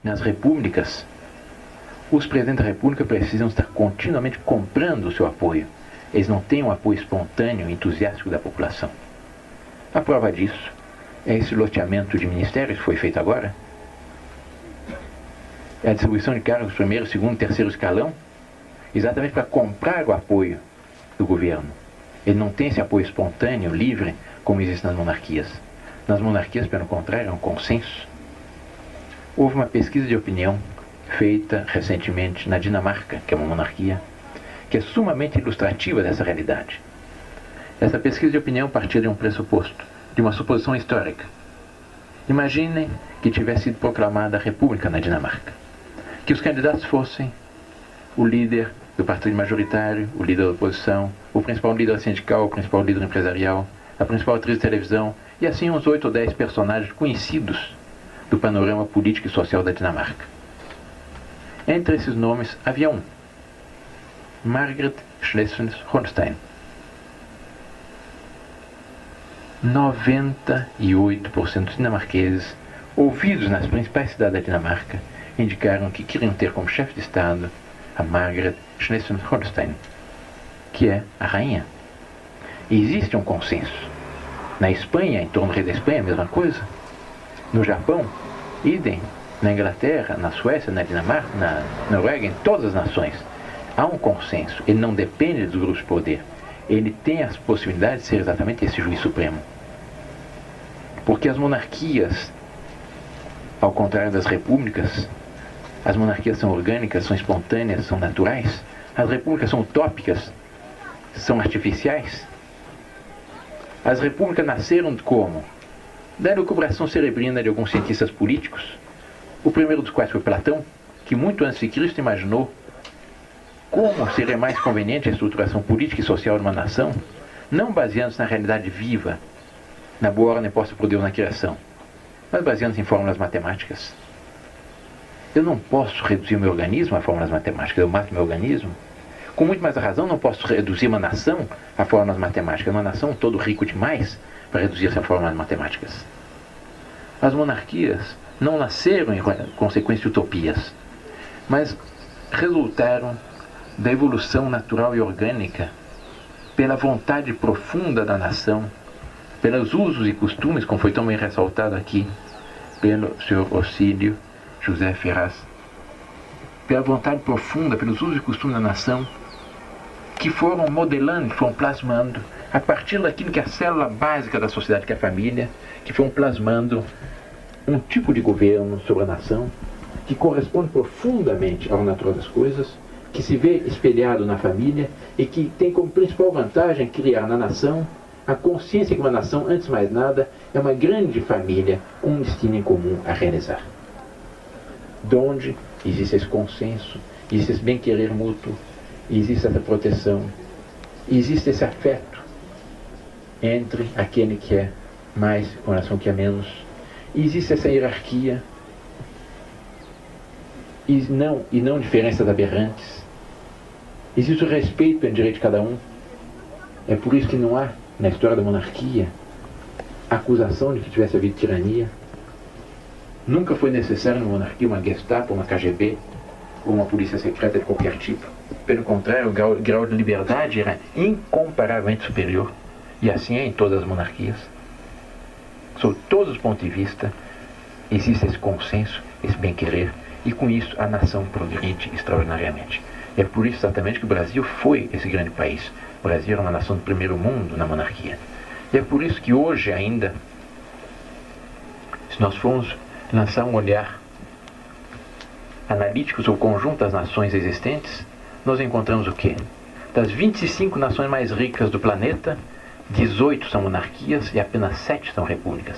Nas repúblicas, os presidentes da república precisam estar continuamente comprando o seu apoio. Eles não têm um apoio espontâneo e entusiástico da população. A prova disso é esse loteamento de ministérios que foi feito agora. É a distribuição de cargos primeiro, segundo, terceiro escalão, exatamente para comprar o apoio do governo. Ele não tem esse apoio espontâneo, livre, como existe nas monarquias. Nas monarquias, pelo contrário, é um consenso. Houve uma pesquisa de opinião feita recentemente na Dinamarca, que é uma monarquia, que é sumamente ilustrativa dessa realidade. Essa pesquisa de opinião partia de um pressuposto, de uma suposição histórica. Imaginem que tivesse sido proclamada a república na Dinamarca, que os candidatos fossem o líder do partido majoritário, o líder da oposição, o principal líder sindical, o principal líder empresarial, a principal atriz de televisão, e assim uns 8 ou 10 personagens conhecidos do panorama político e social da Dinamarca. Entre esses nomes havia um, Margrethe Schleswig-Holstein. 98% dos dinamarqueses, ouvidos nas principais cidades da Dinamarca, indicaram que queriam ter como chefe de Estado a Margrethe Schleswig-Holstein, que é a rainha. E existe um consenso. Na Espanha, em torno do rei da Espanha, a mesma coisa. No Japão, idem. Na Inglaterra, na Suécia, na Dinamarca, na Noruega, em todas as nações. Há um consenso. Ele não depende dos grupos de poder. Ele tem as possibilidades de ser exatamente esse juiz supremo. Porque as monarquias, ao contrário das repúblicas, as monarquias são orgânicas, são espontâneas, são naturais. As repúblicas são utópicas, são artificiais. As repúblicas nasceram como? Da elucubração cerebrina de alguns cientistas políticos, o primeiro dos quais foi Platão, que muito antes de Cristo imaginou como seria mais conveniente a estruturação política e social de uma nação, não baseando-se na realidade viva, na boa ordem posta por Deus na criação, mas baseando-se em fórmulas matemáticas. Eu não posso reduzir o meu organismo a fórmulas matemáticas, eu mato meu organismo. Com muito mais razão, não posso reduzir uma nação a fórmulas matemáticas. Uma nação todo rico demais para reduzir-se a fórmulas matemáticas. As monarquias não nasceram em consequência de utopias, mas resultaram da evolução natural e orgânica, pela vontade profunda da nação, pelos usos e costumes, como foi tão bem ressaltado aqui pelo Sr. Ocílio José Ferraz, pela vontade profunda, pelos usos e costumes da nação, que foram modelando, foram plasmando, a partir daquilo que é a célula básica da sociedade, que é a família, que foram plasmando um tipo de governo sobre a nação, que corresponde profundamente ao natural das coisas, que se vê espelhado na família e que tem como principal vantagem criar na nação a consciência que uma nação, antes de mais nada, é uma grande família com um destino em comum a realizar. Donde existe esse consenso, existe esse bem-querer mútuo, existe essa proteção, existe esse afeto entre aquele que é mais com relação ao que é menos, existe essa hierarquia e não diferenças aberrantes, existe o respeito pelo direito de cada um. É por isso que não há, na história da monarquia, acusação de que tivesse havido tirania. Nunca foi necessário na monarquia uma Gestapo, uma KGB ou uma polícia secreta de qualquer tipo. Pelo contrário, o grau de liberdade era incomparavelmente superior. E assim é em todas as monarquias. Sob todos os pontos de vista, existe esse consenso, esse bem-querer, e com isso a nação progride extraordinariamente. E é por isso exatamente que o Brasil foi esse grande país. O Brasil era uma nação do primeiro mundo na monarquia. E é por isso que hoje ainda, se nós formos lançar um olhar analítico sobre o conjunto das nações existentes, nós encontramos o quê? Das 25 nações mais ricas do planeta, 18 são monarquias e apenas 7 são repúblicas.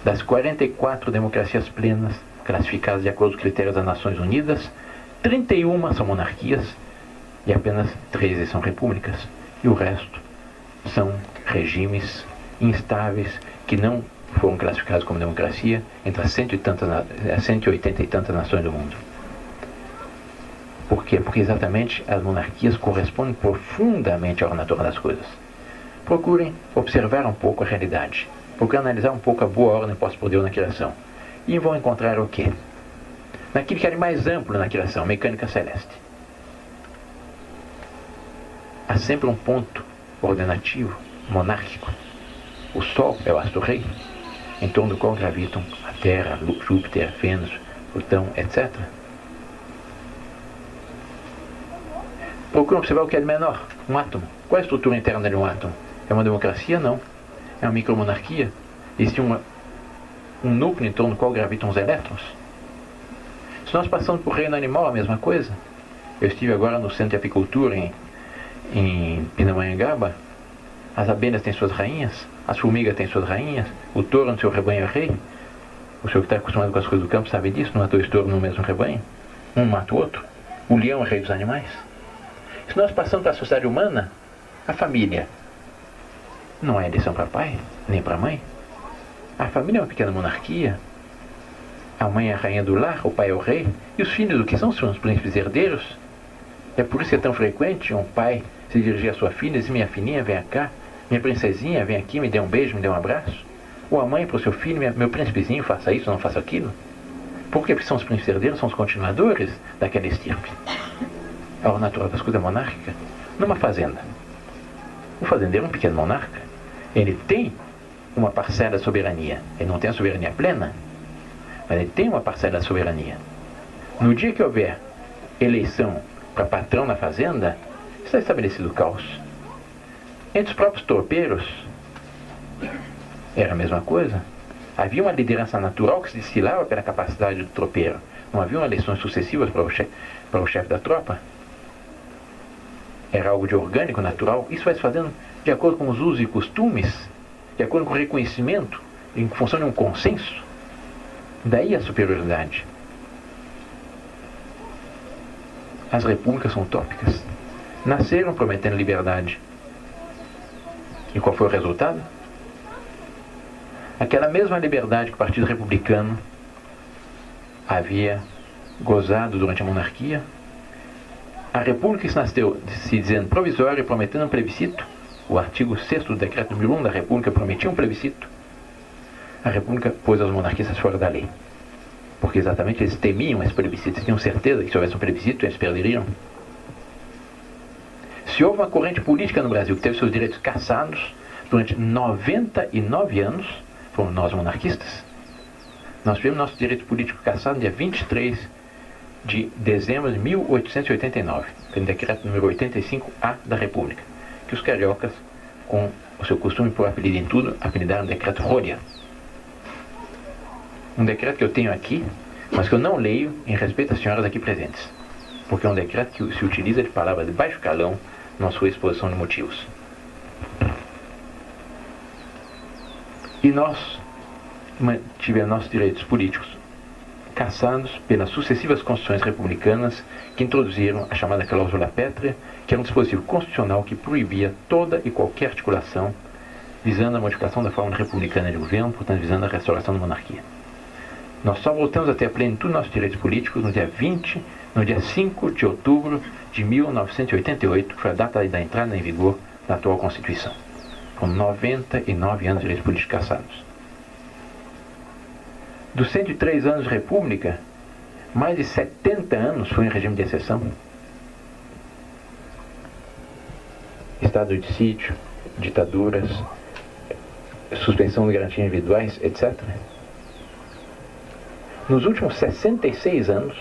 Das 44 democracias plenas, classificadas de acordo com os critérios das Nações Unidas, 31 são monarquias e apenas 13 são repúblicas. E o resto são regimes instáveis que não foram classificados como democracia entre as 180 e tantas nações do mundo. Por quê? Porque exatamente as monarquias correspondem profundamente à natureza das coisas. Procurem observar um pouco a realidade. Procurem analisar um pouco a boa ordem posta por Deus na criação. E vão encontrar o quê? naquilo que era mais amplo na criação, mecânica celeste. Há sempre um ponto ordenativo, monárquico. O Sol é o astro-rei, em torno do qual gravitam a Terra, Júpiter, Vênus, Plutão, etc. Procura observar o que é de menor, um átomo. Qual é a estrutura interna de um átomo? É uma democracia? Não. É uma micromonarquia? Existe um núcleo em torno do qual gravitam os elétrons? Se nós passamos por reino animal, a mesma coisa. Eu estive agora no centro de apicultura em Pindamonhangaba. As abelhas têm suas rainhas, as formigas têm suas rainhas, o touro no seu rebanho é rei. O senhor que está acostumado com as coisas do campo sabe disso, não há dois touros no mesmo rebanho. Um mata o outro. O leão é rei dos animais. Se nós passamos para a sociedade humana, a família não é eleição para pai, nem para mãe. A família é uma pequena monarquia. A mãe é a rainha do lar, o pai é o rei. E os filhos o que são? São os príncipes herdeiros. É por isso que é tão frequente um pai se dirigir à sua filha e dizer: minha filhinha, vem cá, minha princesinha, vem aqui, me dê um beijo, me dê um abraço. Ou a mãe para o seu filho: meu príncipezinho, faça isso, não faça aquilo. Por quê? Porque são os príncipes herdeiros, são os continuadores daquela estirpe. A ordem natural das coisas é monárquica. Numa fazenda, o fazendeiro é um pequeno monarca. Ele tem uma parcela de soberania. Ele não tem a soberania plena, mas ele tem uma parcela de soberania. No dia que houver eleição para patrão na fazenda, está estabelecido o caos. Entre os próprios tropeiros, era a mesma coisa. Havia uma liderança natural que se destilava pela capacidade do tropeiro. Não haviam eleições sucessivas para o chefe da tropa. Era algo de orgânico, natural. Isso vai se fazendo de acordo com os usos e costumes, de acordo com o reconhecimento, em função de um consenso. Daí a superioridade. As repúblicas são utópicas. Nasceram prometendo liberdade. E qual foi o resultado? Aquela mesma liberdade que o Partido Republicano havia gozado durante a monarquia. A República se nasceu se dizendo provisória e prometendo um plebiscito. O artigo 6º do decreto número 1 da República prometia um plebiscito. A República pôs os monarquistas fora da lei. Porque exatamente eles temiam esse plebiscito. Eles tinham certeza que se houvesse um plebiscito, eles perderiam. Se houve uma corrente política no Brasil que teve seus direitos cassados durante 99 anos, fomos nós monarquistas. Nós tivemos nosso direito político cassado no dia 23 de dezembro de 1889, pelo decreto número 85A da República, que os cariocas, com o seu costume por apelido em tudo, apelidaram decreto Rolha. Um decreto que eu tenho aqui, mas que eu não leio em respeito às senhoras aqui presentes, porque é um decreto que se utiliza de palavras de baixo calão na sua exposição de motivos. E nós tivemos nossos direitos políticos cassados pelas sucessivas constituições republicanas que introduziram a chamada cláusula pétrea, que era um dispositivo constitucional que proibia toda e qualquer articulação visando a modificação da forma republicana de governo, portanto visando a restauração da monarquia. Nós só voltamos a ter a plenitude dos nossos direitos políticos no dia 5 de outubro de 1988, que foi a data da entrada em vigor da atual Constituição. Com 99 anos de direitos políticos cassados. Dos 103 anos de República, mais de 70 anos foi em regime de exceção. Estado de sítio, ditaduras, suspensão de garantias individuais, etc. Nos últimos 66 anos,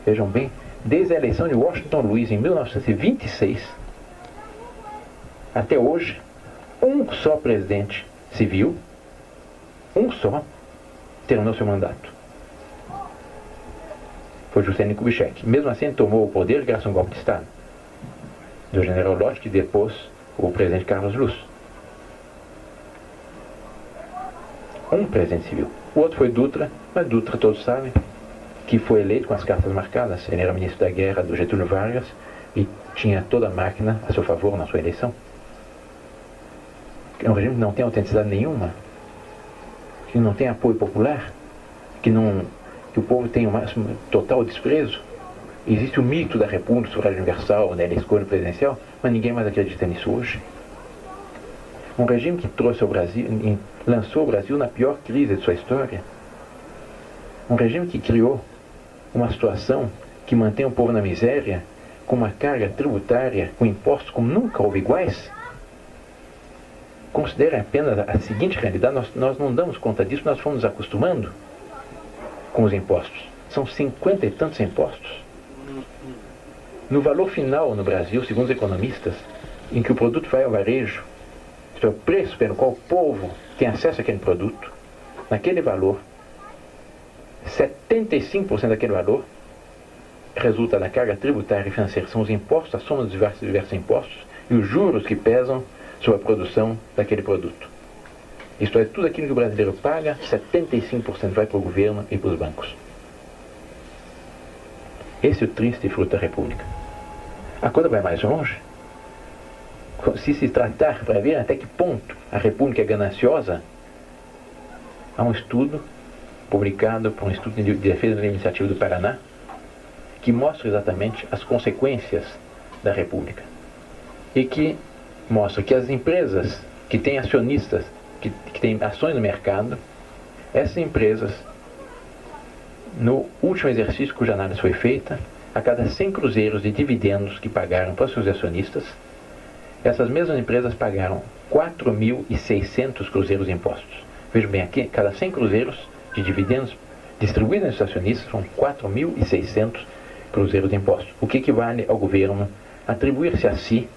vejam bem, desde a eleição de Washington Luiz em 1926, até hoje, um só presidente civil, um só, terminou seu mandato. Foi Juscelino Kubitschek. Mesmo assim, ele tomou o poder graças a um golpe de Estado do general Lott, que depôs o presidente Carlos Luz. Um presidente civil. O outro foi Dutra, mas Dutra todos sabem que foi eleito com as cartas marcadas. Ele era ministro da guerra do Getúlio Vargas e tinha toda a máquina a seu favor na sua eleição. É um regime que não tem autenticidade nenhuma, que não tem apoio popular, que o povo tem um total desprezo. Existe o mito da República, do sufrágio universal, da escolha presidencial, mas ninguém mais acredita nisso hoje. Um regime que trouxe ao Brasil, lançou o Brasil na pior crise de sua história. Um regime que criou uma situação que mantém o povo na miséria, com uma carga tributária, com impostos como nunca houve iguais. Considere apenas a seguinte realidade: nós não damos conta disso, nós fomos nos acostumando com os impostos. São 50 e tantos impostos. No valor final no Brasil, segundo os economistas, em que o produto vai ao varejo, isto é, o preço pelo qual o povo tem acesso àquele produto, naquele valor, 75% daquele valor resulta da carga tributária e financeira. São os impostos, a soma dos diversos impostos e os juros que pesam sobre a produção daquele produto. Isto é, tudo aquilo que o brasileiro paga, 75% vai para o governo e para os bancos. Esse é o triste fruto da República. A coisa vai mais longe. Se tratar para ver até que ponto a República é gananciosa, há um estudo publicado por um Instituto de Defesa da Iniciativa do Paraná que mostra exatamente as consequências da República e que mostra que as empresas que têm acionistas, que têm ações no mercado, essas empresas, no último exercício cuja análise foi feita, a cada 100 cruzeiros de dividendos que pagaram para os seus acionistas, essas mesmas empresas pagaram 4.600 cruzeiros de impostos. Vejam bem aqui, cada 100 cruzeiros de dividendos distribuídos entre os acionistas são 4.600 cruzeiros de impostos, o que equivale ao governo atribuir-se a si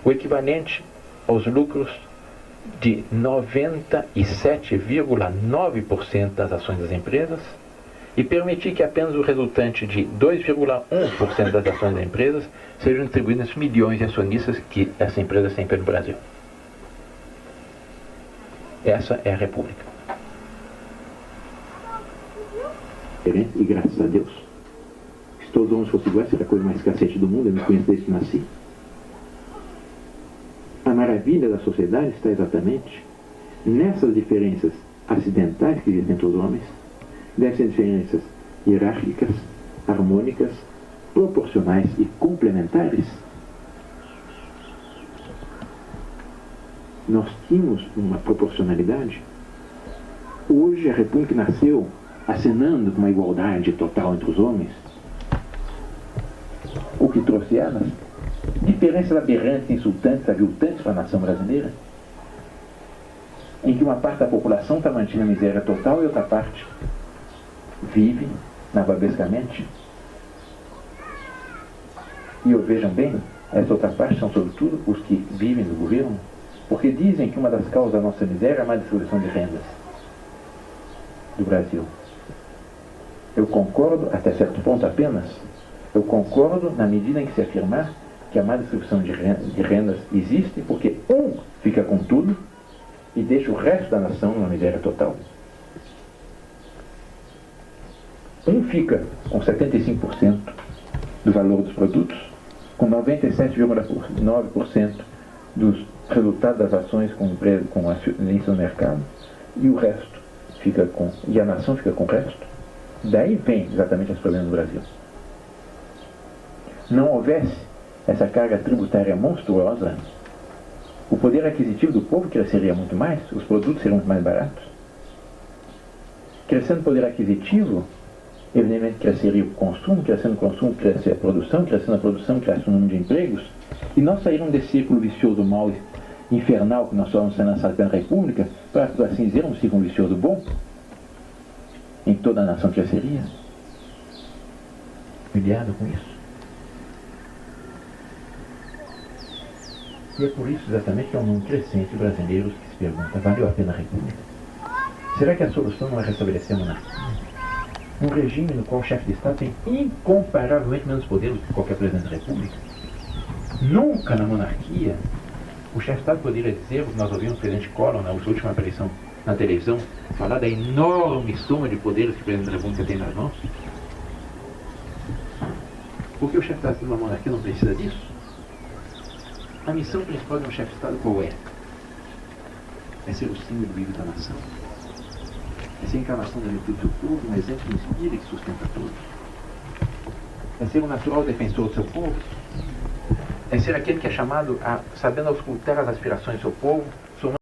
o equivalente aos lucros de 97,9% das ações das empresas e permitir que apenas o resultante de 2,1% das ações das empresas sejam distribuídas entre milhões de acionistas que essa empresa tem pelo Brasil. Essa é a República. E graças a Deus, se todos os homens fossem iguais, seria a coisa mais cacete do mundo, eu me conheço desde que nasci. A maravilha da sociedade está exatamente nessas diferenças acidentais que existem entre os homens, dessas diferenças hierárquicas, harmônicas, proporcionais e complementares. Nós tínhamos uma proporcionalidade. Hoje a República nasceu acenando com uma igualdade total entre os homens, o que trouxe elas diferenças aberrantes, insultantes, aviltantes para a nação brasileira, em que uma parte da população está mantida na miséria total e outra parte vive nababescamente. E vejam bem, essa outra parte são sobretudo os que vivem no governo, porque dizem que uma das causas da nossa miséria é a má distribuição de rendas do Brasil. Eu concordo até certo ponto apenas. Eu concordo na medida em que se afirmar que a má distribuição de rendas existe porque um fica com tudo e deixa o resto da nação numa miséria total. Um fica com 75% do valor dos produtos, com 97,9% dos resultados das ações com acionistas no mercado, e o resto fica com... e a nação fica com o resto. Daí vem exatamente os problemas do Brasil. Não houvesse essa carga tributária monstruosa, o poder aquisitivo do povo cresceria muito mais, os produtos seriam muito mais baratos. Crescendo o poder aquisitivo, evidentemente cresceria o consumo, crescendo o consumo, cresceria a produção, crescendo a produção, cresce o número de empregos, e nós saímos desse círculo vicioso mal infernal que nós estamos sendo lançados pela República, para, por assim dizer, um círculo vicioso bom, em toda a nação cresceria. Cuidado com isso. E é por isso exatamente que é um número crescente de brasileiros que se perguntam: valeu a pena a República? Será que a solução não é restabelecer a monarquia? Um regime no qual o chefe de Estado tem incomparavelmente menos poder do que qualquer presidente da República? Nunca na monarquia o chefe de Estado poderia dizer, o que nós ouvimos o presidente Collor na última aparição na televisão, falar da enorme soma de poderes que o presidente da República tem nas mãos. Porque o chefe de Estado de uma monarquia não precisa disso. A missão principal de um chefe de Estado qual é? É ser o símbolo vivo da nação. É ser a encarnação da virtude do povo, um exemplo que inspira e que sustenta todos. É ser o natural defensor do seu povo. É ser aquele que é chamado a, sabendo auscultar as aspirações do seu povo,